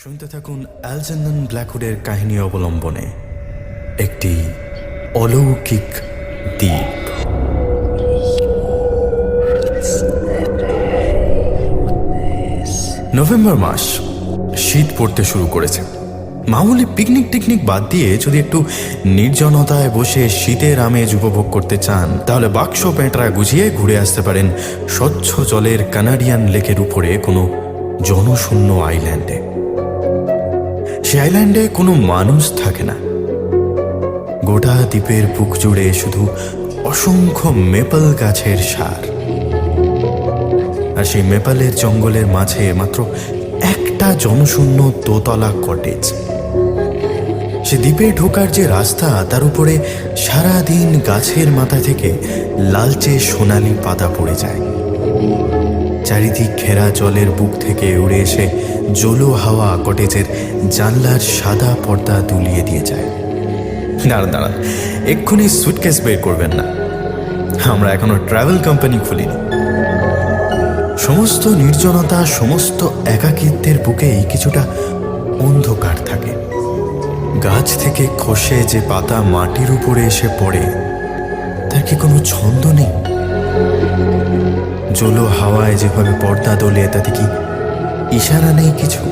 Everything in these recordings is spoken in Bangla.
শুনতে থাকুন অ্যালজেনন ব্ল্যাকউডের কাহিনী অবলম্বনে একটি অলৌকিক দ্বীপ। নভেম্বর মাস, শীত পড়তে শুরু করেছে। মামুলি পিকনিক টিকনিক বাদ দিয়ে যদি একটু নির্জনতায় বসে শীতের আমেজ উপভোগ করতে চান, তাহলে বাক্স পেঁটরা গুছিয়ে ঘুরে আসতে পারেন স্বচ্ছ জলের কানাডিয়ান লেকের উপরে কোনো জনশূন্য আইল্যান্ডে। সে আইল্যান্ডে কোনো মানুষ থাকে না। গোটা দ্বীপের বুক জুড়ে শুধু অসংখ্য মেপল গাছের সার, আর সেই মেপলের জঙ্গলের মাঝে মাত্র একটা জনশূন্য দোতলা কটেজ। সে দ্বীপে ঢোকার যে রাস্তা, তার উপরে সারাদিন গাছের মাথা থেকে লালচে সোনালি পাতা পড়ে যায়। চারিদিক ঘেরা জলের বুক থেকে উড়ে এসে জলো হাওয়া কটেজের জানলার সাদা পর্দা দুলিয়ে দিয়ে যায়। দাঁড়ান, এক্ষুনি সুটকেস বের করবেন না, আমরা এখনো ট্রাভেল কোম্পানি খুলিনি। সমস্ত নির্জনতা, সমস্ত একাকিত্বের বুকেই কিছুটা অন্ধকার থাকে। গাছ থেকে খসে যে পাতা মাটির উপরে এসে পড়ে, তার কি কোনো ছন্দ নেই? জলো হাওয়ায় যেভাবে পর্দা দোলে, তাতে কি ইশারা নেই কিছু?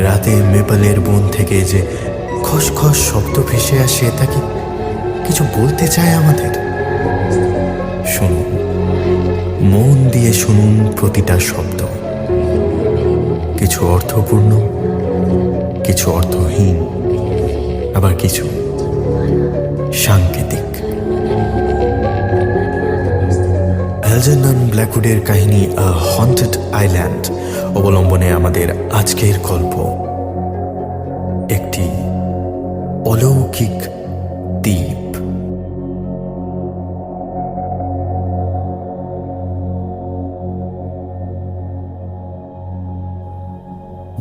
রাতে মেপলের বন থেকে যে খসখস শব্দ ভেসে আসে, তা কি কিছু বলতে চায় আমাদের? শুনুন, মন দিয়ে শুনুন প্রতিটা শব্দ। কিছু অর্থপূর্ণ, কিছু অর্থহীন, আবার কিছু সাংকেতিক। অ্যালজেনন ব্ল্যাকউডের কাহিনী আ হন্টেড আইল্যান্ড অবলম্বনে আমাদের আজকের গল্প একটি অলৌকিক দ্বীপ।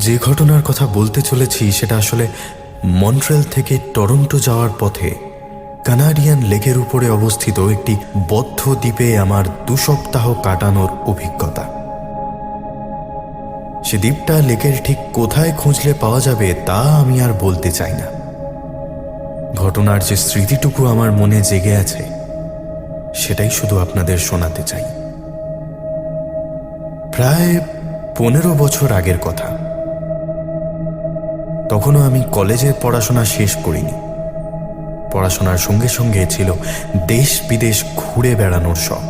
যে ঘটনার কথা বলতে চলেছি সেটা আসলে মন্ট্রিয়াল থেকে টরন্টো যাওয়ার পথে কানাডিয়ান লেকের উপরে অবস্থিত একটি বদ্ধ দ্বীপে আমার 2 সপ্তাহ কাটানোর অভিজ্ঞতা। সে দ্বীপটা লেকের ঠিক কোথায় খুঁজলে পাওয়া যাবে তা আমি আর বলতে চাই না। ঘটনার যে স্মৃতিটুকু আমার মনে জেগে আছে, সেটাই শুধু আপনাদের শোনাতে চাই। প্রায় 15 বছর আগের কথা। তখনও আমি কলেজের পড়াশোনা শেষ করিনি। পড়াশোনার সঙ্গে সঙ্গে ছিল দেশ বিদেশ ঘুরে বেড়ানোর শখ।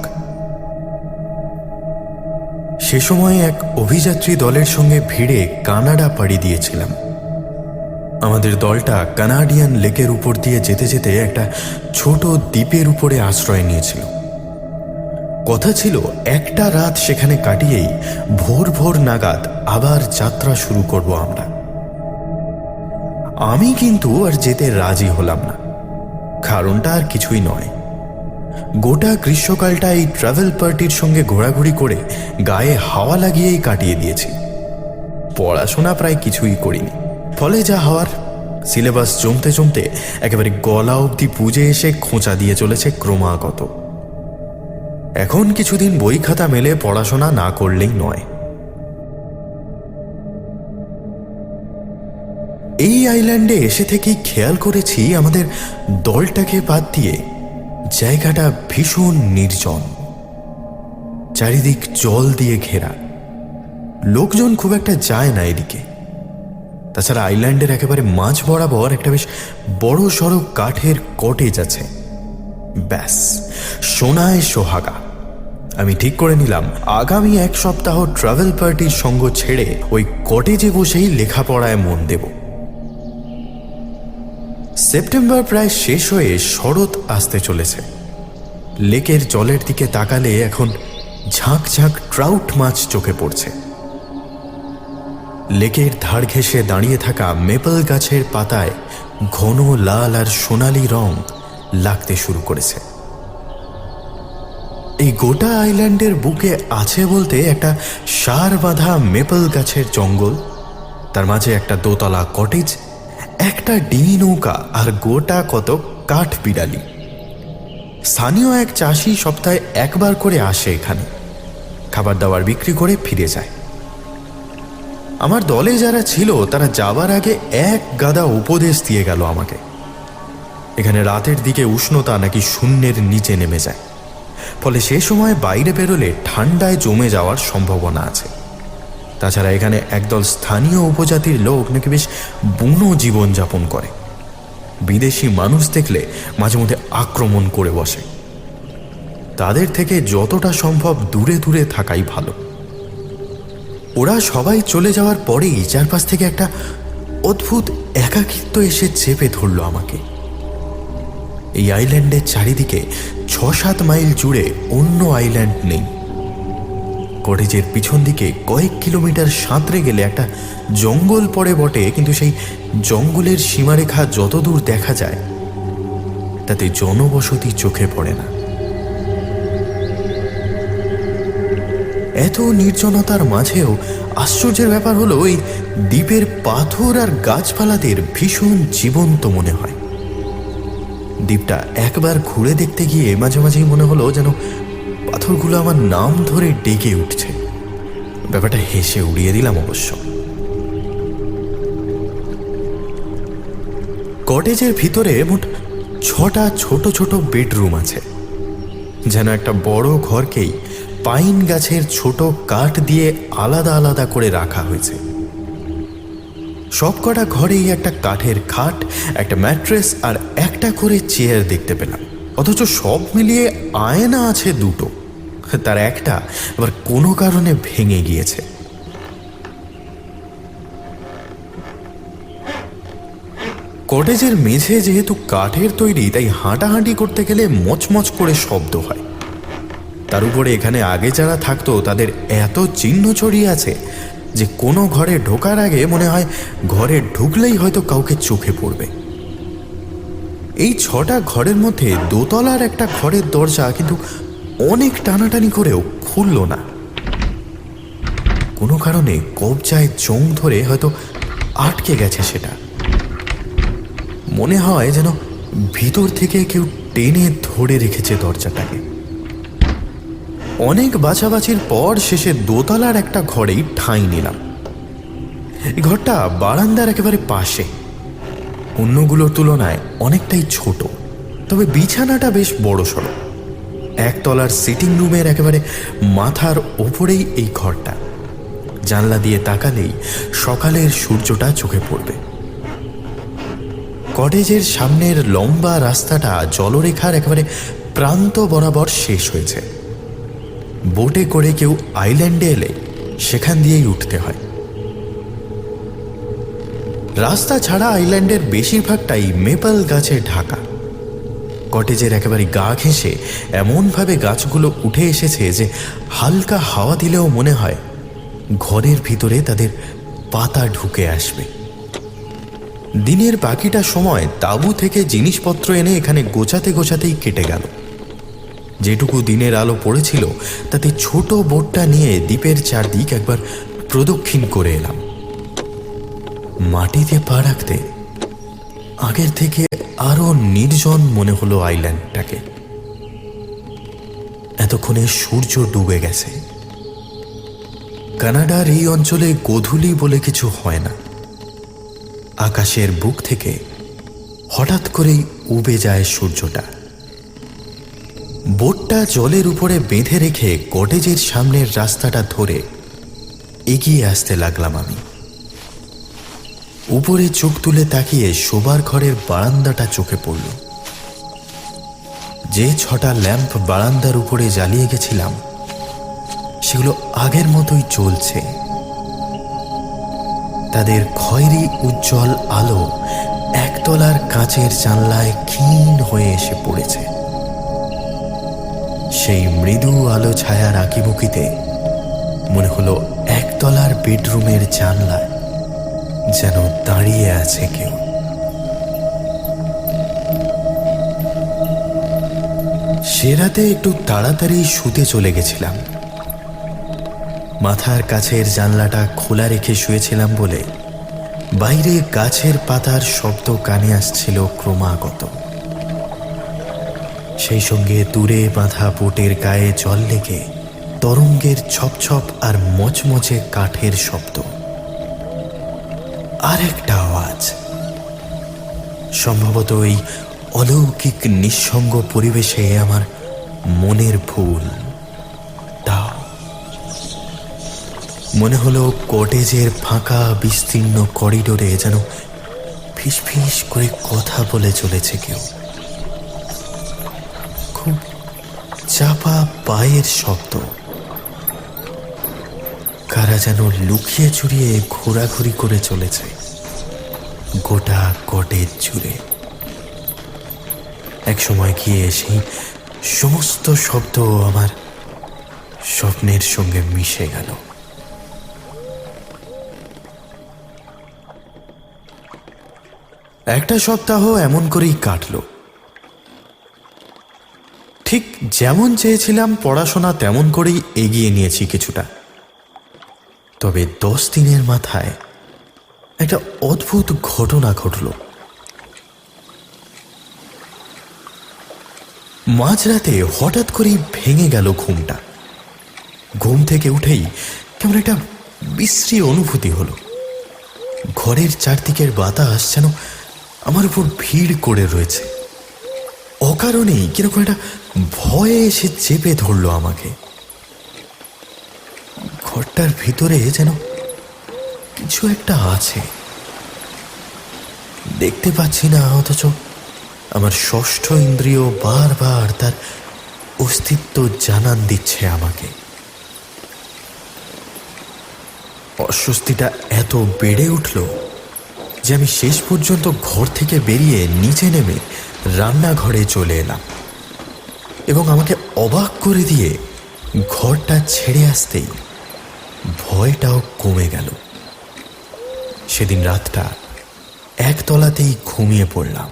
সে সময় এক অভিযাত্রী দলের সঙ্গে ভিড়ে কানাডা পাড়ি দিয়েছিলাম। আমাদের দলটা কানাডিয়ান লেকের উপর দিয়ে যেতে যেতে একটা ছোট দ্বীপের উপরে আশ্রয় নিয়েছিল। কথা ছিল একটা রাত সেখানে কাটিয়েই ভোর ভোর নাগাদ আবার যাত্রা শুরু করব আমরা। আমি কিন্তু আর যেতে রাজি হলাম না। কারণটা আর কিছুই নয়, গোটা গ্রীষ্মকালটা এই ট্রাভেল পার্টির সঙ্গে ঘোরাঘুরি করে গায়ে হাওয়া লাগিয়েই কাটিয়ে দিয়েছি। পড়াশোনা প্রায় কিছুই করিনি। ফলে যা হওয়ার, সিলেবাস জমতে জমতে একেবারে গলা অবধি পুজে এসে খোঁচা দিয়ে চলেছে ক্রমাগত। এখন কিছুদিন বই খাতা মেলে পড়াশোনা না করলেই নয়। এই আইল্যান্ডে এসে থেকেই খেয়াল করেছি আমাদের দলটাকে বাদ দিয়ে জায়গাটা ভীষণ নির্জন। চারিদিক জল দিয়ে ঘেরা, লোকজন খুব একটা যায় না এদিকে। তাছাড়া আইল্যান্ডের একেবারে মাঝ বরাবর একটা বেশ বড় সড়ো কাঠের কটেজ আছে। ব্যাস, সোনায় সোহাগা। আমি ঠিক করে নিলাম আগামী 1 সপ্তাহ ট্রাভেল পার্টির সঙ্গ ছেড়ে ওই কটেজে বসেই লেখাপড়ায় মন দেব। সেপ্টেম্বর প্রায় শেষ হয়ে শরৎ আসতে চলেছে। লেকের জলের দিকে তাকালে এখন ঝাঁক ঝাঁক ট্রাউট মাছ চোখে পড়ছে। লেকের ধার ঘেঁষে দাঁড়িয়ে থাকা মেপল গাছের পাতায় ঘন লাল আর সোনালি রং লাগতে শুরু করেছে। এই গোটা আইল্যান্ডের বুকে আছে বলতে একটা সার বাঁধা মেপল গাছের জঙ্গল, তার মাঝে একটা দোতলা কটেজ, একটা ডিঙি নৌকা আর গোটা কত কাঠ বিড়ালি। স্থানীয় এক চাষি সপ্তাহে একবার করে আসে এখানে, খাবার দাবার বিক্রি করে ফিরে যায়। আমার দলে যারা ছিল তারা যাবার আগে এক গাদা উপদেশ দিয়ে গেল আমাকে। এখানে রাতের দিকে উষ্ণতা নাকি শূন্যের নিচে নেমে যায়, ফলে সে সময় বাইরে বেরোলে ঠান্ডায় জমে যাওয়ার সম্ভাবনা আছে। তাছাড়া এখানে একদল স্থানীয় উপজাতির লোক নাকি বেশ বুনো জীবনযাপন করে। বিদেশি মানুষ দেখলে মাঝে মধ্যে আক্রমণ করে বসে। তাদের থেকে যতটা সম্ভব দূরে দূরে থাকাই ভালো। ওরা সবাই চলে যাওয়ার পরেই চারপাশ থেকে একটা অদ্ভুত একাকিত্ব এসে চেপে ধরল আমাকে। এই আইল্যান্ডের চারিদিকে ৬-৭ মাইল জুড়ে অন্য আইল্যান্ড নেই। কটেজের পিছন দিকে কয়েক কিলোমিটার সাঁতরে গেলে একটা জঙ্গল পড়ে বটে, কিন্তু সেই জঙ্গলের সীমারেখা যতদূর দেখা যায় তাতে জনবসতি চোখে পড়ে না। এত নির্জনতার মাঝেও আশ্চর্যের ব্যাপার হলো এই দ্বীপের পাথর আর গাছপালাদের ভীষণ জীবন্ত মনে হয়। দ্বীপটা একবার ঘুরে দেখতে গিয়ে মাঝে মাঝেই মনে হলো যেন পাথরগুলো আমার নাম ধরে ডেকে উঠছে। ব্যাপারটা হেসে উড়িয়ে দিলাম অবশ্য। কটেজের ভিতরে মোট ৬টা ছোট ছোট বেডরুম আছে, যেন একটা বড় ঘরকেই পাইন গাছের ছোট কাঠ দিয়ে আলাদা আলাদা করে রাখা হয়েছে। সবকটা ঘরেই একটা কাঠের খাট, একটা ম্যাট্রেস আর একটা করে চেয়ার দেখতে পেলাম। অথচ সব মিলিয়ে আয়না আছে 2টো, তার একটা আবার কোনো কারণে ভেঙে গিয়েছে। কটেজের মেঝে যেহেতু কাঠের তৈরি, তাই হাঁটাহাঁটি করতে গেলে মচমচ করে শব্দ হয়। তার উপরে এখানে আগে যারা থাকতো তাদের এত চিহ্ন ছড়িয়ে আছে যে কোনো ঘরে ঢোকার আগে মনে হয় ঘরে ঢুকলেই হয়তো কাউকে চোখে পড়বে। এই 6টা ঘরের মধ্যে দোতলার একটা ঘরের দরজা কিন্তু অনেক টানাটানি করেও খুলল না। কোনো কারণে কবজায় জং ধরে হয়তো আটকে গেছে সেটা। মনে হয় যেন ভিতর থেকে কেউ টেনে ধরে রেখেছে দরজাটাকে। অনেক বাছাবাছির পর শেষে দোতলার একটা ঘরেই ঠাঁই নিলাম। এই ঘরটা বারান্দার একেবারে পাশে, অন্যগুলোর তুলনায় অনেকটাই ছোট, তবে বিছানাটা বেশ বড়সড়। একতলার সিটিং রুমের একেবারে মাথার ওপরেই এই ঘরটা। জানলা দিয়ে তাকালেই সকালের সূর্যটা চোখে পড়বে। কটেজের সামনের লম্বা রাস্তাটা জলরেখার একেবারে প্রান্ত বরাবর শেষ হয়েছে। বোটে করে কেউ আইল্যান্ডে এলে সেখান দিয়েই উঠতে হয়। রাস্তা ছাড়া আইল্যান্ডের বেশিরভাগটাই মেপল গাছে ঢাকা। কটেজের একেবারে গা ঘেঁষে এমনভাবে গাছগুলো উঠে এসেছে যে হালকা হাওয়া দিলেও মনে হয় ঘরের ভিতরে তাদের পাতা ঢুকে আসবে। দিনের বাকিটা সময় তাঁবু থেকে জিনিসপত্র এনে এখানে গোছাতে গোছাতেই কেটে গেল। যেটুকু দিনের আলো পড়েছিল তাতে ছোট বোটটা নিয়ে দ্বীপের চারদিক একবার প্রদক্ষিণ করে এলাম। মাটিতে পা রাখতে আগের থেকে আরো নির্জন মনে হলো আইল্যান্ডটাকে। এতক্ষণে সূর্য ডুবে গেছে। কানাডার এই অঞ্চলে গোধূলি বলে কিছু হয় না। আকাশের বুক থেকে হঠাৎ করেই উবে যায় সূর্যটা। বোটটা জলের উপরে বেঁধে রেখে কটেজের সামনের রাস্তাটা ধরে এগিয়ে আসতে লাগলাম আমি। উপরে চোখ তুলে তাকিয়ে শোবার ঘরের বারান্দাটা চোখে পড়ল। যে 6টা ল্যাম্প বারান্দার উপরে জ্বালিয়ে গেছিলাম সেগুলো আগের মতোই জ্বলছে। তাদের খয়েরি উজ্জ্বল আলো একতলার কাঁচের জানলায় ক্ষীণ হয়ে এসে পড়েছে। সেই মৃদু আলো ছায়ার আঁকিবুকিতে মনে হলো একতলার বেডরুমের জানলায় যেন দাঁড়িয়ে আছে কেউ। সে রাতে একটু তাড়াতাড়ি শুতে চলে গেছিলাম। মাথার কাছের জানলাটা খোলা রেখে শুয়েছিলাম বলে বাইরে গাছের পাতার শব্দ কানে আসছিল ক্রমাগত। সেই সঙ্গে দূরে বাঁধা বোটের গায়ে জল লেগে তরঙ্গের ছপছপ আর মচমচে কাঠের শব্দ। আর একটা আওয়াজ। সম্ভবত এই অলৌকিক নিঃসঙ্গ পরিবেশে আমার মনের ভুল। তাও মনে হলো কটেজের ফাঁকা বিস্তীর্ণ করিডোরে যেন ফিসফিস করে কথা বলে চলেছে কেউ। খুব চাপা পায়ের শব্দ। কারা যেন লুকিয়ে চুরিয়ে ঘোরাঘুরি করে চলেছে গোটা কটেজ জুড়ে। এক সময় গিয়ে সেই সমস্ত শব্দ আমার স্বপ্নের সঙ্গে মিশে গেল। একটা সপ্তাহ এমন করেই কাটল। ঠিক যেমন চেয়েছিলাম পড়াশোনা তেমন করেই এগিয়ে নিয়েছি কিছুটা। তবে 10 দিনের মাথায় একটা অদ্ভুত ঘটনা ঘটল। মাঝরাতে হঠাৎ করেই ভেঙে গেল ঘুমটা। ঘুম থেকে উঠেই কেমন একটা বিশ্রী অনুভূতি হলো। ঘরের চারদিকের বাতাস যেন আমার উপর ভিড় করে রয়েছে। অকারণেই কিরকম একটা ভয়ে এসে চেপে ধরল আমাকে। ঘরটার ভিতরে যেন কিছু একটা আছে, দেখতে পাচ্ছি না, অথচ আমার ষষ্ঠ ইন্দ্রিয় বারবার তার অস্তিত্ব জানান দিচ্ছে আমাকে। অস্বস্তিটা এত বেড়ে উঠল যে আমি শেষ পর্যন্ত ঘর থেকে বেরিয়ে নিচে নেমে রান্নাঘরে চলে এলাম এবং আমাকে অবাক করে দিয়ে ঘরটা ছেড়ে আসতেই ভয়টাও কমে গেল। সেদিন রাতটা একতলাতেই ঘুমিয়ে পড়লাম।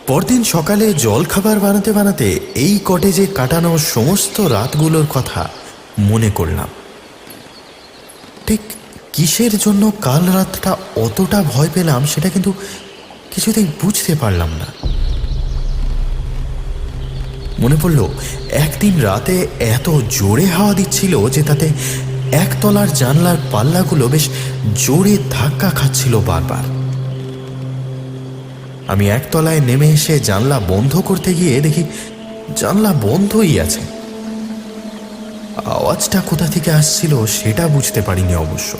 পরদিন সকালে জলখাবার বানাতে বানাতে এই কটেজে কাটানো সমস্ত রাতগুলোর কথা মনে করলাম। ঠিক কিসের জন্য কাল রাতটা অতটা ভয় পেলাম সেটা কিন্তু কিছুতেই বুঝতে পারলাম না। মনে পড়ল একদিন রাতে এত জোরে হাওয়া দিচ্ছিল যে তাতে একতলার জানলার পাল্লাগুলো বেশ জোরে ধাক্কা খাচ্ছিল বারবার। আমি একতলায় নেমে এসে জানলা বন্ধ করতে গিয়ে দেখি জানলা বন্ধই আছে। আওয়াজটা কোথা থেকে আসছিল সেটা বুঝতে পারিনি অবশ্য,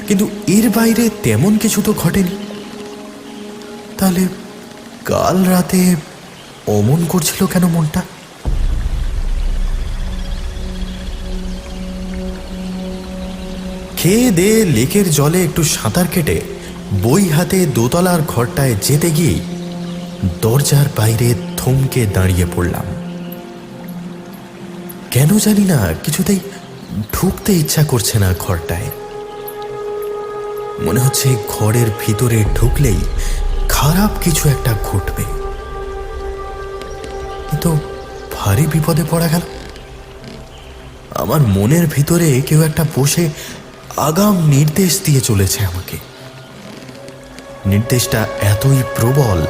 কিন্তু এর বাইরে তেমন কিছু তো ঘটেনি। তাহলে কাল রাতে অমন করছিল কেন মনটা? খেয়ে দিয়ে লেকের জলে একটু সাঁতার কেটে বই হাতে দোতলার ঘরটায় যেতে গিয়েই দরজার বাইরে থমকে দাঁড়িয়ে পড়লাম। কেন জানি না কিছুতেই ঢুকতে ইচ্ছা করছে না ঘরটায়। মনে হচ্ছে ঘরের ভিতরে ঢুকলেই খারাপ কিছু একটা ঘটবে। কিন্তু ভারী বিপদে পড়া গেল। আমার মনের ভিতরে কেউ একটা বসে আগাম নির্দেশ দিয়ে চলেছে আমাকে। নির্দেশটা এতই প্রবল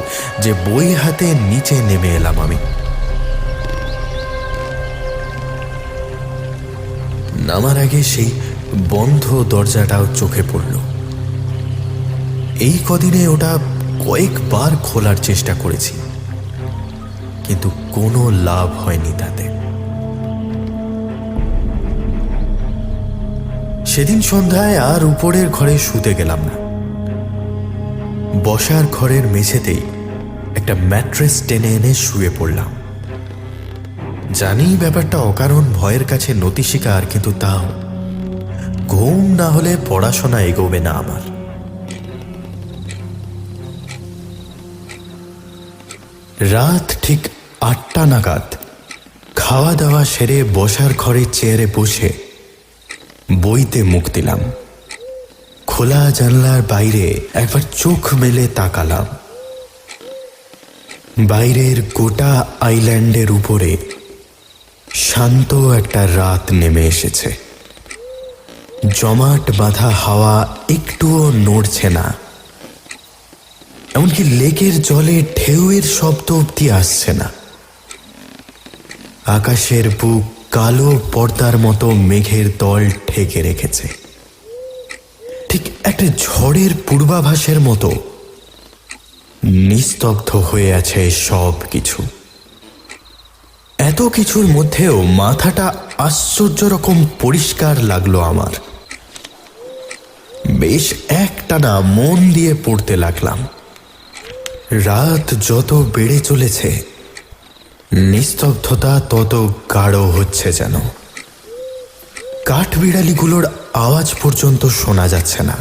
যে বই হাতে নিচে নেমে এলাম আমি। নামার আগে সেই বন্ধ দরজাটাও চোখে পড়ল। এই কদিনে ওটা কয়েকবার খোলার চেষ্টা করেছি, কিন্তু কোনো লাভ হয়নি তাতে। সেদিন সন্ধ্যায় আর উপরের ঘরে শুতে গেলাম না। বসার ঘরের মেঝেতেই একটা ম্যাট্রেস টেনে এনে শুয়ে পড়লাম। জানি ব্যাপারটা অকারণ ভয়ের কাছে নতি স্বীকার, কিন্তু তাও ঘুম না হলে পড়াশোনা এগোবে না আমার। রাত ঠিক 8টা নাগাদ খাওয়া দাওয়া সেরে বসার ঘরের চেয়ারে বসে বইতে মুখ দিলাম। খোলা জানলার বাইরে একবার চোখ মেলে তাকালাম। বাইরের গোটা আইল্যান্ডের উপরে শান্ত একটা রাত নেমে এসেছে। জমাট বাঁধা হাওয়া একটুও নড়ছে না, এমনকি লেকের জলে ঢেউয়ের শব্দ অব্দি আসছে না। আকাশের বুক কালো পর্দার মতো মেঘের দল ঢেকে রেখেছে। ঠিক একটা ঝড়ের পূর্বাভাসের মতো নিস্তব্ধ হয়ে আছে সব কিছু। এত কিছুর মধ্যেও মাথাটা আশ্চর্য রকম পরিষ্কার লাগলো আমার। বেশ একটানা মন দিয়ে পড়তে লাগলাম। রাত যত বেড়ে চলেছে নিস্তব্ধতা তত গাঢ় হচ্ছে যেন। কাঠবিড়ালিগুলোর আওয়াজ পর্যন্ত শোনা যাচ্ছে না।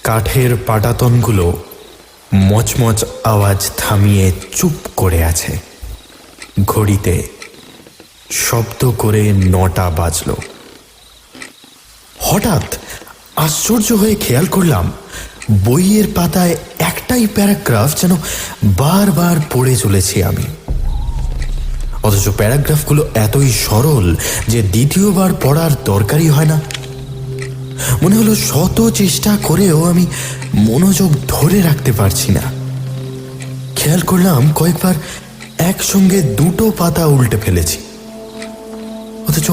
কাঠের পাটাতনগুলো মচমচ আওয়াজ থামিয়ে চুপ করে আছে। ঘড়িতে শব্দ করে 9টা বাজল। হঠাৎ আশ্চর্য হয়ে খেয়াল করলাম বইয়ের পাতায় একটাই প্যারাগ্রাফ যেন বারবার পড়ে চলেছি আমি। অথচ প্যারাগ্রাফগুলো এতই সরল যে দ্বিতীয়বার পড়ার দরকারই হয় না। মনে হলো শত চেষ্টা করেও আমি মনোযোগ ধরে রাখতে পারছি না। খেয়াল করলাম কয়েকবার একসঙ্গে 2টো পাতা উল্টে ফেলেছি, অথচ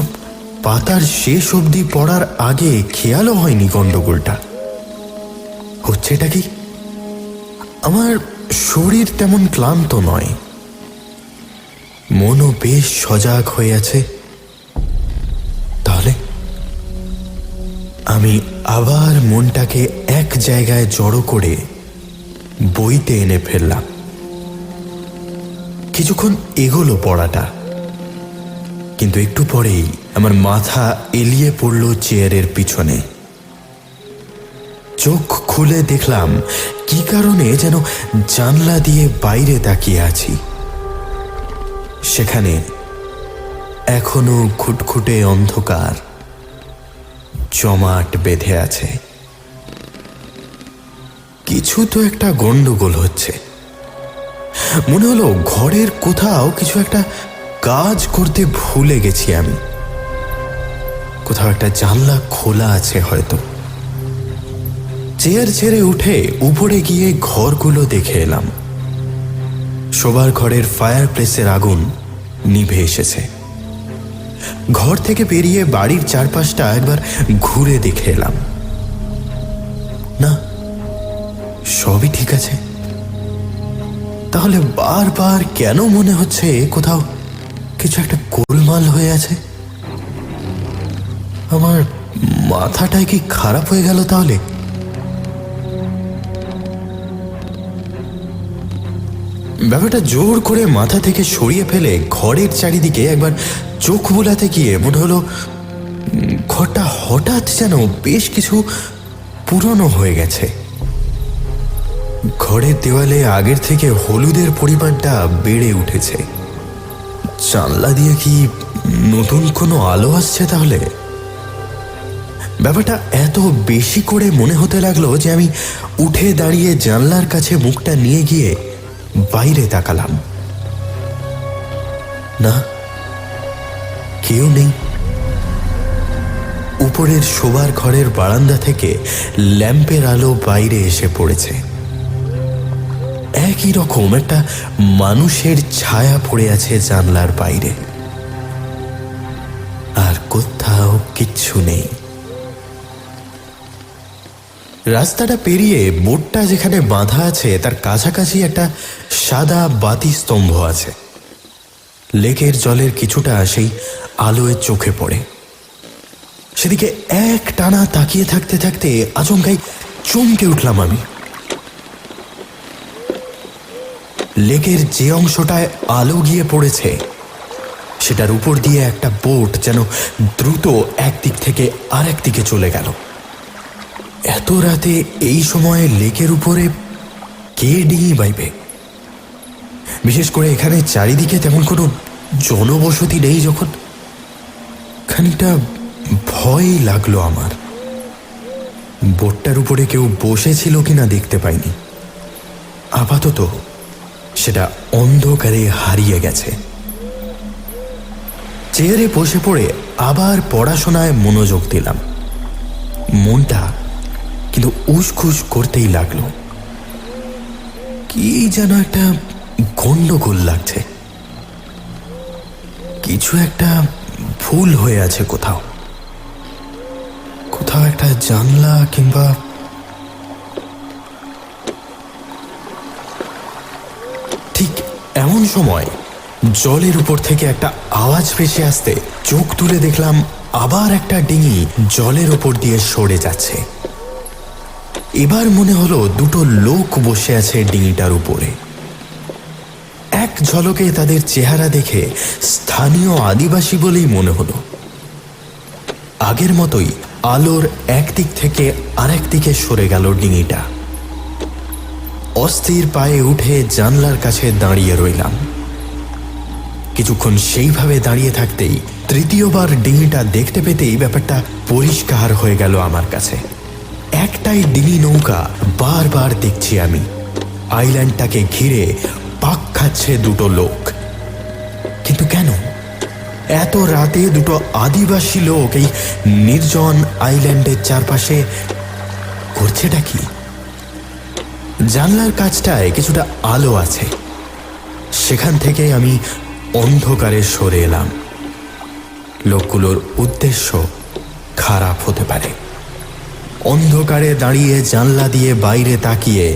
পাতার শেষ অবধি পড়ার আগে খেয়ালও হয়নি গন্ডগোলটা। হচ্ছেটা কি? আমার শরীর তেমন ক্লান্ত নয়, মনও বেশ সজাগ হয়ে আছে। তাহলে আমি আবার মনটাকে এক জায়গায় জড়ো করে বইতে এনে ফেললাম। কিছুক্ষণ এগোলো পড়াটা, কিন্তু একটু পরেই আমার মাথা এলিয়ে পড়ল চেয়ারের পিছনে। চোখ খুলে দেখলাম কি কারণে যেন জানলা দিয়ে বাইরে তাকিয়ে আছি। সেখানে এখনো খুটখুটে অন্ধকার জমাট বেঁধে আছে। কিছু তো একটা গন্ডগোল হচ্ছে। মনে হলো ঘরের কোথাও কিছু একটা কাজ করতে ভুলে গেছি আমি। কোথাও একটা জানলা খোলা আছে হয়তো। চেয়ার ছেড়ে উঠে উপরে গিয়ে ঘরগুলো দেখে এলাম। শোবার ঘরের ফায়ার প্লেসের আগুন নিভে এসেছে। ঘর থেকে বেরিয়ে বাড়ির চারপাশটা একবার ঘুরে দেখে এলাম। না, সবই ঠিক আছে। তাহলে বারবার কেন মনে হচ্ছে কোথাও কিছু একটা গোলমাল হয়ে আছে? আমার মাথাটাই কি খারাপ হয়ে গেল তাহলে? ব্যাপারটা জোর করে মাথা থেকে সরিয়ে ফেলে ঘরের চারিদিকে একবার চোখ বুলাতে গিয়ে মনে হলো ঘরটা হঠাৎ যেন বেশ কিছু পুরনো হয়ে গেছে। ঘরের দেওয়ালে আগের থেকে হলুদের পরিমাণটা বেড়ে উঠেছে। জানলা দিয়ে কি নতুন কোনো আলো আসছে তাহলে? ব্যাপারটা এত বেশি করে মনে হতে লাগলো যে আমি উঠে দাঁড়িয়ে জানলার কাছে মুখটা নিয়ে গিয়ে বাইরে তাকালাম। না, কেউ নেই। উপরের শোবার ঘরের বারান্দা থেকে ল্যাম্পের আলো বাইরে এসে পড়েছে। একই রকম একটা মানুষের ছায়া পড়ে আছে জানলার বাইরে। আর কোথাও কিচ্ছু নেই। রাস্তাটা পেরিয়ে বোটটা যেখানে বাঁধা আছে তার কাছাকাছি একটা সাদা বাতি স্তম্ভ আছে। লেকের জলের কিছুটা সেই আলোয় চোখে পড়ে। সেদিকে এক টানা তাকিয়ে থাকতে থাকতে আচমকাই চমকে উঠলাম আমি। লেকের যে অংশটায় আলো গিয়ে পড়েছে সেটার উপর দিয়ে একটা বোট যেন দ্রুত একদিক থেকে আরেক দিকে চলে গেল। এত রাতে এই সময়ে লেকের উপরে কে ডিঙি বাইবে? বিশেষ করে এখানে চারিদিকে তেমন কোনো জনবসতি নেই যখন। খানিকটা ভয় লাগলো আমার। বোটটার উপরে কেউ বসেছিল কিনা দেখতে পাইনি। আপাতত সেটা অন্ধকারে হারিয়ে গেছে। চেয়ারে বসে পড়ে আবার পড়াশোনায় মনোযোগ দিলাম। মনটা কিন্তু উসখুস করতেই লাগলো। কি যেন একটা গন্ডগোল লাগছে। কিছু একটা ভুল হয়ে আছে। কোথাও কোথাও একটা জানলা কিংবা ঠিক এমন সময় জলের উপর থেকে একটা আওয়াজ ভেসে আসতে চোখ তুলে দেখলাম আবার একটা ডিঙি জলের উপর দিয়ে সরে যাচ্ছে। এবার মনে হলো দুটো লোক বসে আছে ডিঙিটার উপরে। এক ঝলকে তাদের চেহারা দেখে স্থানীয় আদিবাসী বলেই মনে হলো। আগের মতোই আলোর একদিক থেকে আরেক দিকে সরে গেল ডিঙিটা। অস্থির পায়ে উঠে জানলার কাছে দাঁড়িয়ে রইলাম। কিছুক্ষণ সেইভাবে দাঁড়িয়ে থাকতেই তৃতীয়বার ডিঙিটা দেখতে পেতেই ব্যাপারটা পরিষ্কার হয়ে গেল আমার কাছে। একটাই ডিঙি নৌকা বারবার দেখছি আমি। আইল্যান্ডটাকে ঘিরে পাক খাচ্ছে দুটো লোক। কিন্তু কেন এত রাতে দুটো আদিবাসী লোক এই নির্জন আইল্যান্ডের চারপাশে করছেটা কি? জানলার কাছটায় কিছুটা আলো আছে, সেখান থেকে আমি অন্ধকারে সরে এলাম। লোকগুলোর উদ্দেশ্য খারাপ হতে পারে। অন্ধকারে দাঁড়িয়ে জানলা দিয়ে বাইরে তাকিয়ে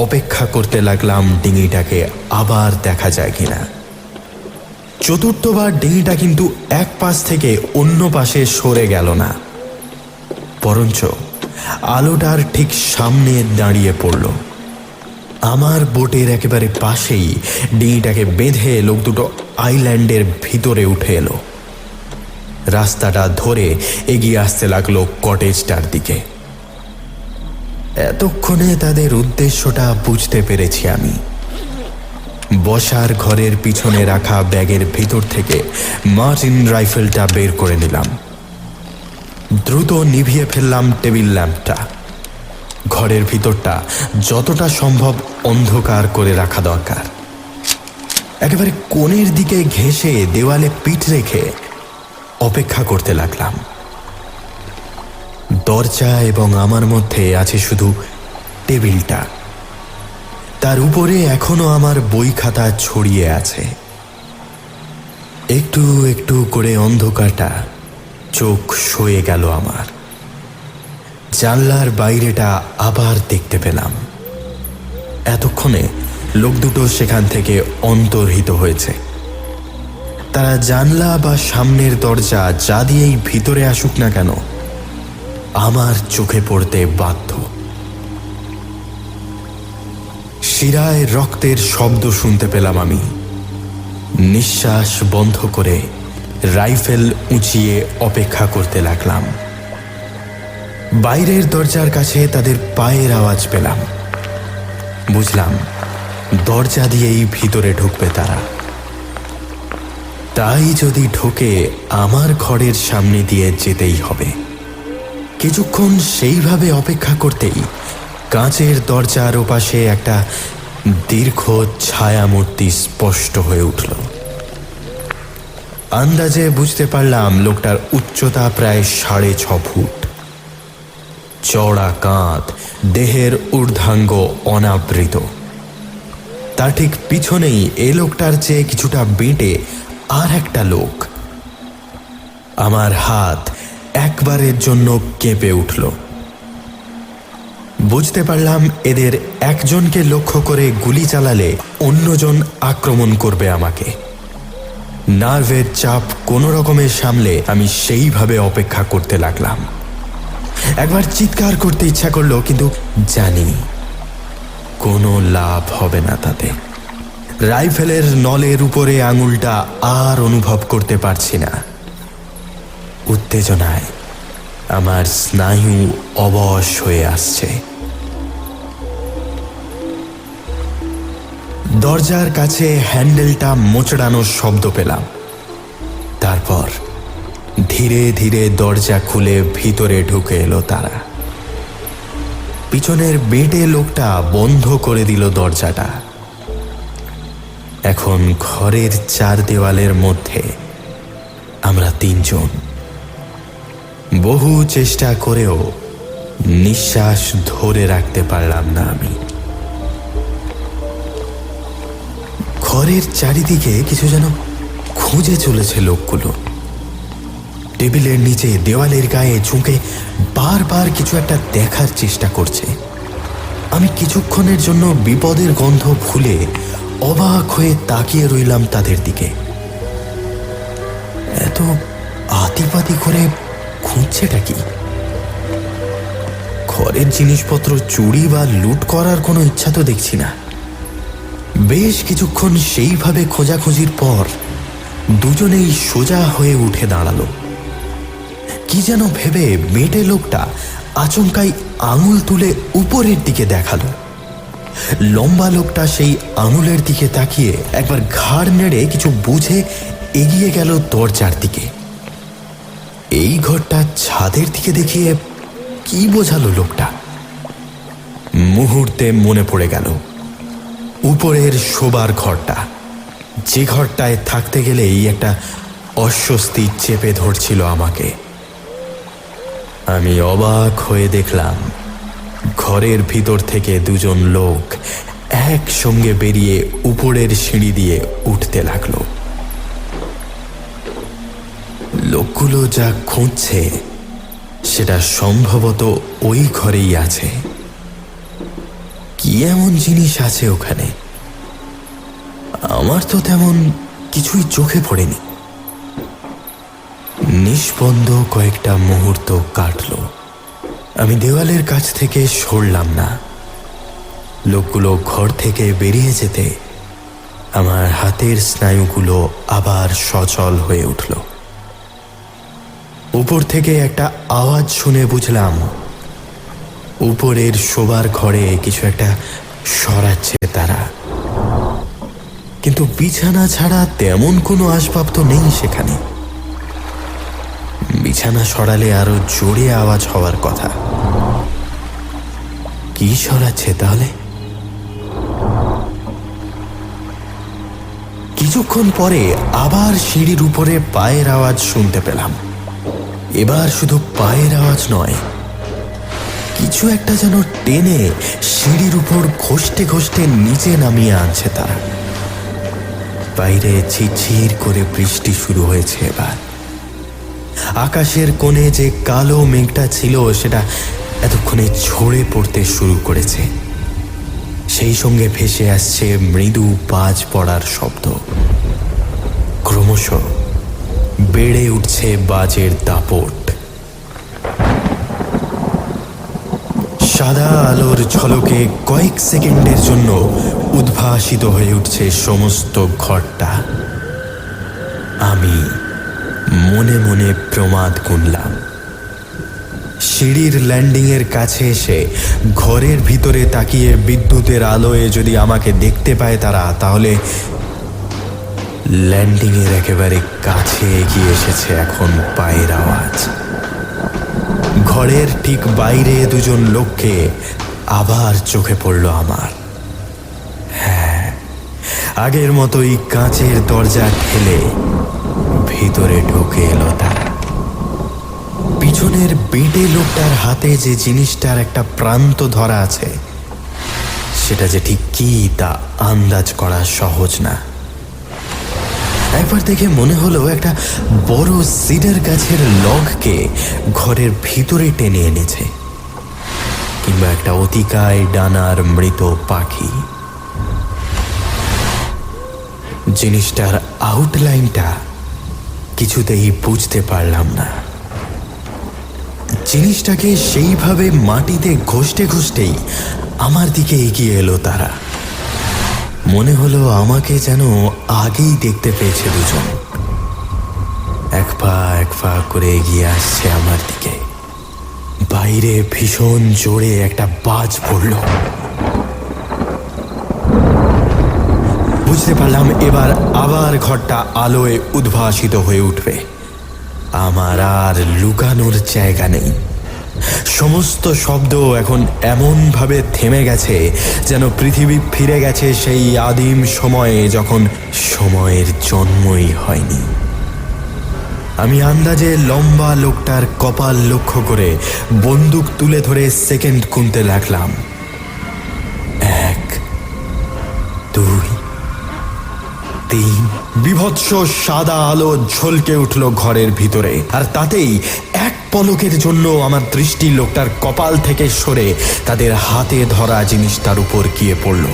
অপেক্ষা করতে লাগলাম ডিঙিটাকে আবার দেখা যায় কিনা। চতুর্থবার ডিঙিটা কিন্তু এক পাশ থেকে অন্য পাশে সরে গেল না, বরঞ্চ আলোটার ঠিক সামনে দাঁড়িয়ে পড়ল। আমার বোটের একেবারে পাশেই ডিঙিটাকে বেঁধে লোক দুটো আইল্যান্ডের ভিতরে উঠে এলো। রাস্তাটা ধরে এগিয়ে আসতে লাগলো কটেজটার দিকে। এতক্ষণে তাদের উদ্দেশ্যটা বুঝতে পেরেছি আমি। বসার ঘরের পিছনে রাখা ব্যাগের ভিতর থেকে মার্টিন রাইফেলটা বের করে নিলাম। দ্রুত নিভিয়ে ফেললাম টেবিল ল্যাম্পটা। ঘরের ভিতরটা যতটা সম্ভব অন্ধকার করে রাখা দরকার। একেবারে কোণের দিকে ঘেঁষে দেওয়ালে পিঠ রেখে অপেক্ষা করতে লাগলাম। দরজা এবং আমার মধ্যে আছে শুধু টেবিলটা। তার উপরে এখনো আমার বই খাতা ছড়িয়ে আছে। একটু একটু করে অন্ধকারটা চোখ সয়ে গেল আমার। জানলার বাইরেটা আবার দেখতে পেলাম। এতক্ষণে লোক দুটো সেখান থেকে অন্তর্হিত হয়েছে। তারা জানলা বা সামনের দরজা যা দিয়েই ভিতরে আসুক না কেন, আমার চোখে পড়তে বাধ্য। শিরায় রক্তের শব্দ শুনতে পেলাম আমি। নিঃশ্বাস বন্ধ করে রাইফেল উঁচিয়ে অপেক্ষা করতে লাগলাম। বাইরের দরজার কাছে তাদের পায়ের আওয়াজ পেলাম। বুঝলাম দরজা দিয়েই ভিতরে ঢুকবে তারা। তাই যদি ঢোকে আমার ঘরের সামনে দিয়ে যেতেই হবে। কিছুক্ষণ সেইভাবে অপেক্ষা করতেই কাঁচের দরজার ওপাশে একটা দীর্ঘ ছায়ামূর্তি স্পষ্ট হয়ে উঠল। আন্দাজে বুঝতে পারলাম লোকটার উচ্চতা প্রায় 6.5 ফুট। চওড়া কাঁধ, দেহের ঊর্ধ্বাঙ্গ অনাবৃত। তার ঠিক পিছনেই এ লোকটার চেয়ে কিছুটা বেঁটে আর একটা লোক। আমার হাত একবারের জন্য কেঁপে উঠল। বুঝতে পারলাম এদের একজনকে লক্ষ্য করে গুলি চালালে অন্যজন আক্রমণ করবে আমাকে। নার্ভের চাপ কোনো রকমের সামলে আমি সেইভাবে অপেক্ষা করতে লাগলাম। একবার চিৎকার করতে ইচ্ছা করলো, কিন্তু জানি কোনো লাভ হবে না তাতে। রাইফেলের নলের উপরে আঙুলটা আর অনুভব করতে পারছি না। উত্তেজনায় আমার স্নায়ু অবশ হয়ে আসছে। দরজার কাছে হ্যান্ডেলটা মোচড়ানোর শব্দ পেলাম। তারপর ধীরে ধীরে দরজা খুলে ভিতরে ঢুকে এলো তারা। পিছনের বেটে লোকটা বন্ধ করে দিল দরজাটা। এখন ঘরের 4 দেওয়ালের মধ্যে আমরা 3 জন। বহু চেষ্টা করেও নিঃশ্বাস ধরে রাখতে পারলাম না আমি। ঘরের চারিদিকে কিছু যেন খুঁজে চলেছে লোকগুলো। টেবিলের নিচে, দেওয়ালের গায়ে ঝুঁকে বারবার কিছু একটা দেখার চেষ্টা করছে। আমি কিছুক্ষণের জন্য বিপদের গন্ধ ভুলে অবাক হয়ে তাকিয়ে রইলাম তাদের দিকে। এত আতিপাতি করে খুঁজছেটা কি? ঘরের জিনিসপত্র চুরি বা লুট করার কোনো ইচ্ছা তো দেখছি না। বেশ কিছুক্ষণ সেইভাবে খোঁজাখুঁজির পর দুজনেই সোজা হয়ে উঠে দাঁড়ালো। কি যেন ভেবে বেটে লোকটা আচমকাই আঙুল তুলে উপরের দিকে দেখালো। লম্বা লোকটা সেই আঙুলের দিকে তাকিয়ে একবার ঘাড় নেড়ে কিছু বুঝে এগিয়ে গেল দরজার দিকে। এই ঘরটা ছাদের দিকে দেখিয়ে কি বোঝালো লোকটা? মুহূর্তে মনে পড়ে গেল উপরের শোবার ঘরটা, যে ঘরটায় থাকতে গেলেই একটা অস্বস্তি চেপে ধরছিল আমাকে। আমি অবাক হয়ে দেখলাম ঘরের ভিতর থেকে দুজন লোক একসঙ্গে বেরিয়ে উপরের সিঁড়ি দিয়ে উঠতে লাগলো। লোকগুলো যা খুঁজছে সেটা সম্ভবত ওই ঘরেই আছে। কি এমন জিনিস আছে ওখানে? আমার তো তেমন কিছুই চোখে পড়েনি। নিষ্পন্দ কয়েকটা মুহূর্ত কাটলো। আমি দেওয়ালের কাছ থেকে সরলাম না। লোকগুলো ঘর থেকে বেরিয়ে যেতে আমার হাতের স্নায়ুগুলো আবার সচল হয়ে উঠল। উপর থেকে একটা আওয়াজ শুনে বুঝলাম উপরের শোবার ঘরে কিছু একটা সরাচ্ছে তারা। কিন্তু বিছানা ছাড়া তেমন কোনো আসবাব তো নেই সেখানে। বিছানা সরালে আরো জোরে আওয়াজ হওয়ার কথা। কি সরাচ্ছে তাহলে? কিছুক্ষণ পরে আবার সিঁড়ির উপরে পায়ের আওয়াজ শুনতে পেলাম। এবার শুধু পায়ের আওয়াজ নয়, কিছু একটা যেন টেনে সিঁড়ির উপর ঘষতে ঘষতে নিচে নামিয়ে আনছে তারা। বাইরে ঝিরঝির করে বৃষ্টি শুরু হয়েছে এবার। আকাশের কোণে যে কালো মেঘটা ছিল সেটা এতক্ষণে ঝরে পড়তে শুরু করেছে। সেই সঙ্গে ভেসে আসছে মৃদু বাজ পড়ার শব্দ। ক্রমশ বেড়ে উঠছে বাজের দাপট। সাদা আলোর ঝলকে কয়েক সেকেন্ডের জন্য উদ্ভাসিত হয়ে উঠছে সমস্ত ঘরটা। আমি মনে মনে প্রমাদ গুনলাম। সিঁড়ির ল্যান্ডিংয়ের কাছে এসে ঘরের ভিতরে তাকিয়ে বিদ্যুতের আলোয় যদি আমাকে দেখতে পায় তারা, তাহলে ল্যান্ডিংয়ের একেবারে কাছে এগিয়ে এসেছে এখন পায়ের আওয়াজ। ঘরের ঠিক বাইরে দুজন লোককে আবার চোখে পড়ল আমার। হ্যাঁ, আগের মতোই কাঁচের দরজা ঠেলে ভিতরে ঢুকে এলো তারা। পিছনের বেটে লোকটার হাতে যে জিনিসটার একটা প্রান্ত ধরা আছে, সেটা যে ঠিক কি তা আন্দাজ করা সহজ না। একবার দেখে মনে হলো একটা বড় সিডার গাছের লগকে ঘরের ভিতরে টেনে এনেছে, কিংবা একটা অতিকায় ডানার মৃত পাখি। জিনিসটার আউটলাইনটা কিছুতেই বুঝতে পারলাম না। জিনিসটাকে সেইভাবে মাটিতে ঘষতে ঘষতেই আমার দিকে এগিয়ে এলো তারা। মনে হলো আমাকে যেন আগেই দেখতে পেয়েছে দুজন। এক পা এক পা করে এগিয়ে আসছে আমার দিকে। বাইরে ভীষণ জোরে একটা বাজ পড়ল। বুঝতে পারলাম এবার আবার ঘরটা আলোয় উদ্ভাসিত হয়ে উঠবে। আমার আর লুকানোর জায়গা নেই। সমস্ত শব্দ এখন এমনভাবে থেমে গেছে যেন পৃথিবী ফিরে গেছে সেই আদিম সময়ে, যখন সময়ের জন্মই হয়নি। আমি আন্দাজে লম্বা লোকটার কপাল লক্ষ্য করে বন্দুক তুলে ধরে সেকেন্ড গুনতে লাগলাম। 1, 2, বিভৎস সাদা আলো ঝলকে উঠল ঘরের ভিতরে, আর তাতেই এক পলকের জন্য আমার দৃষ্টি লোকটার কপাল থেকে সরে তাদের হাতে ধরা জিনিসটার উপর গিয়ে পড়ল।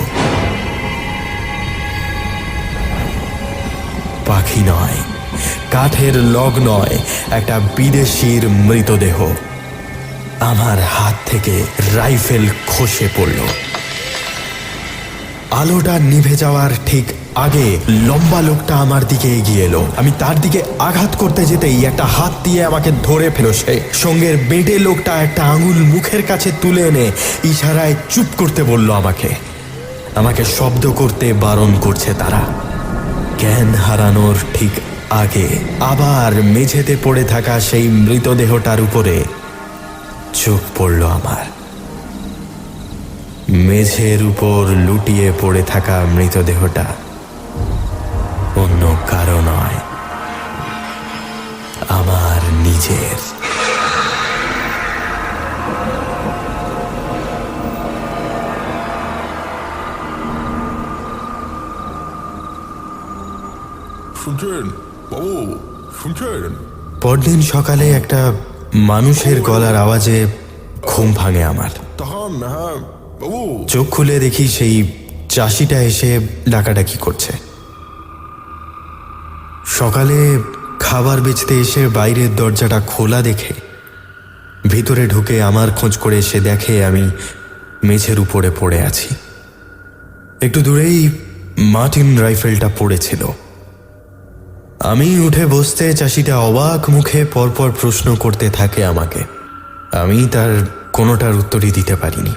পাখি নয়, কাঠের লগ নয়, একটা বিদেশির মৃতদেহ। আমার হাত থেকে রাইফেল খসে পড়ল। আলোটা নিভে যাওয়ার ঠিক আগে লম্বা লোকটা আমার দিকে এগিয়ে এলো। আমি তার দিকে আঘাত করতে যেতেই একটা হাত দিয়ে আমাকে ধরে ফেল সে। সঙ্গের বেঁটে লোকটা একটা আঙুল মুখের কাছে তুলে এনে ইশারায় চুপ করতে বলল আমাকে শব্দ করতে বারণ করছে তারা। জ্ঞান হারানোর ঠিক আগে আবার মেঝেতে পড়ে থাকা সেই মৃতদেহটার উপরে চোখ পড়ল আমার। মেঝের উপর লুটিয়ে পড়ে থাকা মৃতদেহটা অন্য কারো নয়, আমার নিজের। শুনছেন বাবু, শুনছেন? পরদিন সকালে একটা মানুষের গলার আওয়াজে ঘুম ভাঙে আমার। তখন হ্যাঁ বাবু, চোখ খুলে দেখি সেই চাষিটা এসে ডাকাডাকি করছে। সকালে খাবার বেচতে এসে বাইরের দরজাটা খোলা দেখে ভিতরে ঢুকে আমার খোঁজ করে এসে দেখে আমি মেঝের উপরে পড়ে আছি। একটু দূরেই মার্টিন রাইফেলটা পড়েছিল। আমি উঠে বসতে চাষিটা অবাক মুখে পরপর প্রশ্ন করতে থাকে আমাকে। আমি তার কোনোটার উত্তরই দিতে পারিনি।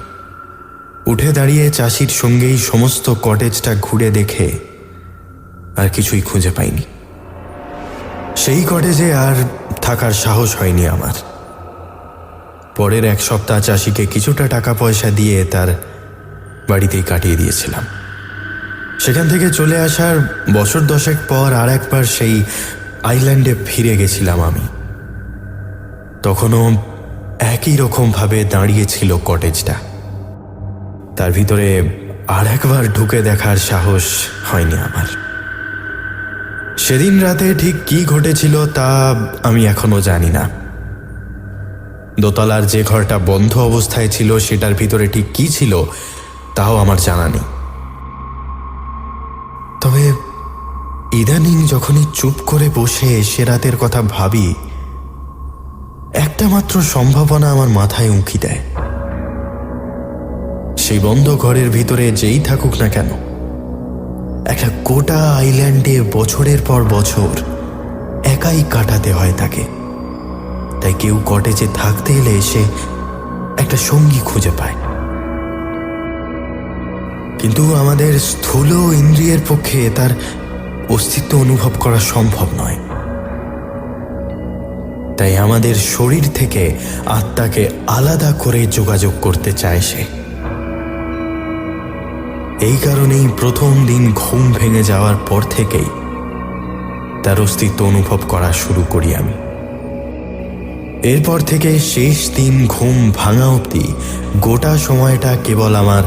উঠে দাঁড়িয়ে চাষির সঙ্গেই সমস্ত কটেজটা ঘুরে দেখে আর কিছুই খুঁজে পাইনি। সেই কটেজে আর থাকার সাহস হয়নি আমার। পরের এক সপ্তাহ চাষিকে কিছুটা টাকা পয়সা দিয়ে তার বাড়িতেই কাটিয়ে দিয়েছিলাম। সেখান থেকে চলে আসার বছর 10 পর আর একবার সেই আইল্যান্ডে ফিরে গেছিলাম আমি। তখনও একই রকমভাবে দাঁড়িয়েছিল কটেজটা। তার ভিতরে আর একবার ঢুকে দেখার সাহস হয়নি আমার। সেদিন রাতে ঠিক কি ঘটেছিল তা আমি এখনো জানি না। দোতলার যে ঘরটা বন্ধ অবস্থায় ছিল সেটার ভিতরে ঠিক কি ছিল তাও আমার জানা নেই। তবে ইদানিং যখনই চুপ করে বসে সে রাতের কথা ভাবি, একটা মাত্র সম্ভাবনা আমার মাথায় উঁকি দেয়। সেই বন্ধ ঘরের ভিতরে যেই থাকুক না কেন, একটা গোটা আইল্যান্ডে বছরের পর বছর একাই কাটাতে হয় তাকে। তাই কেউ কটেজে থাকতে এলে সে একটা সঙ্গী খুঁজে পায়। কিন্তু আমাদের স্থূল ইন্দ্রিয়ের পক্ষে তার অস্তিত্ব অনুভব করা সম্ভব নয়। তাই আমাদের শরীর থেকে আত্মাকে আলাদা করে যোগাযোগ করতে চায় সে। এই কারণেই প্রথম দিন ঘুম ভেঙে যাওয়ার পর থেকেই তার অস্তিত্ব অনুভব করা শুরু করি আমি। এরপর থেকে শেষ দিন ঘুম ভাঙা অবধি গোটা সময়টা কেবল আমার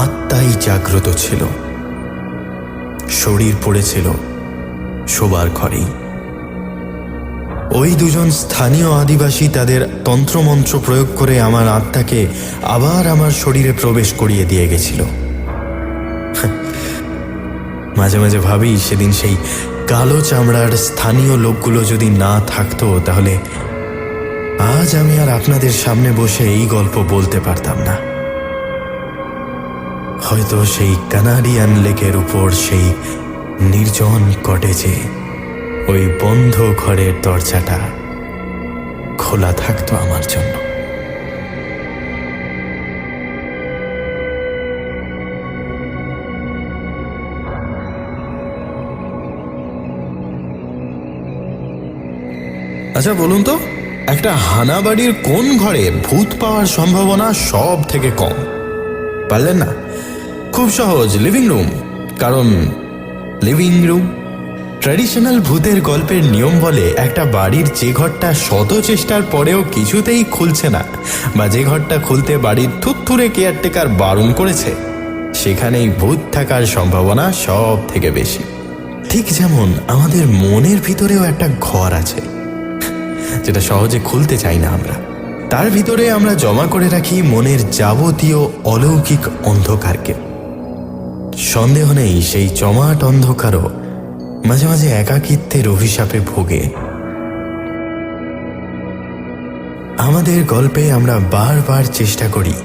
আত্মাই জাগ্রত ছিল। শরীর পড়েছিল শোবার ঘরেই। ওই দুজন স্থানীয় আদিবাসী তাদের তন্ত্রমন্ত্র প্রয়োগ করে আমার আত্মাকে আবার আমার শরীরে প্রবেশ করিয়ে দিয়ে গেছিল। মাঝে মাঝে ভাবি, সেদিন সেই কালো চামড়ার স্থানীয় লোকগুলো যদি না থাকতো তাহলে আজ আমি আর আপনাদের সামনে বসে এই গল্প বলতে পারতাম না। হয়তো সেই কানাডিয়ান লেকের উপর সেই নির্জন কটেজে ওই বন্ধ ঘরের দরজাটা খোলা থাকতো আমার জন্য। আচ্ছা বলুন তো, একটা হানাবাড়ির কোন ঘরে ভূত পাওয়ার সম্ভাবনা সব থেকে কম? পারলেন না? খুব সহজ, লিভিং রুম। কারণ লিভিং রুম ট্র্যাডিশনাল ভূতের গল্পের নিয়ম বলে একটা বাড়ির যে ঘরটা শত চেষ্টার পরেও কিছুতেই খুলছে না, বা যে ঘরটা খুলতে বাড়ির থুত্থুরে কেয়ারটেকার বারণ করেছে, সেখানেই ভূত থাকার সম্ভাবনা সব থেকে বেশি। ঠিক যেমন আমাদের মনের ভিতরেও একটা ঘর আছে, যেটা সহজে খুলতে চাই না আমরা। তার ভিতরে আমরা জমা করে রাখি মনের যাবতীয় অলৌকিক অন্ধকারকে। সন্দেহ নেই সেই জমাট অন্ধকারও মাঝে মাঝে একাকিত্বের অভিশাপে ভোগে। আমাদের গল্পে আমরা বারবার চেষ্টা করি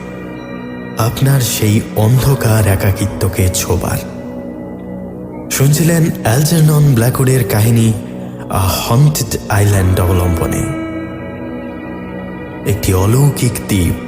আপনার সেই অন্ধকার একাকিত্বকে ছোবার। শুনছিলেন অ্যালজারনন ব্ল্যাকউডের কাহিনী আ হন্টেড আইল্যান্ড অবলম্বনে। একটি অলৌকিক দ্বীপ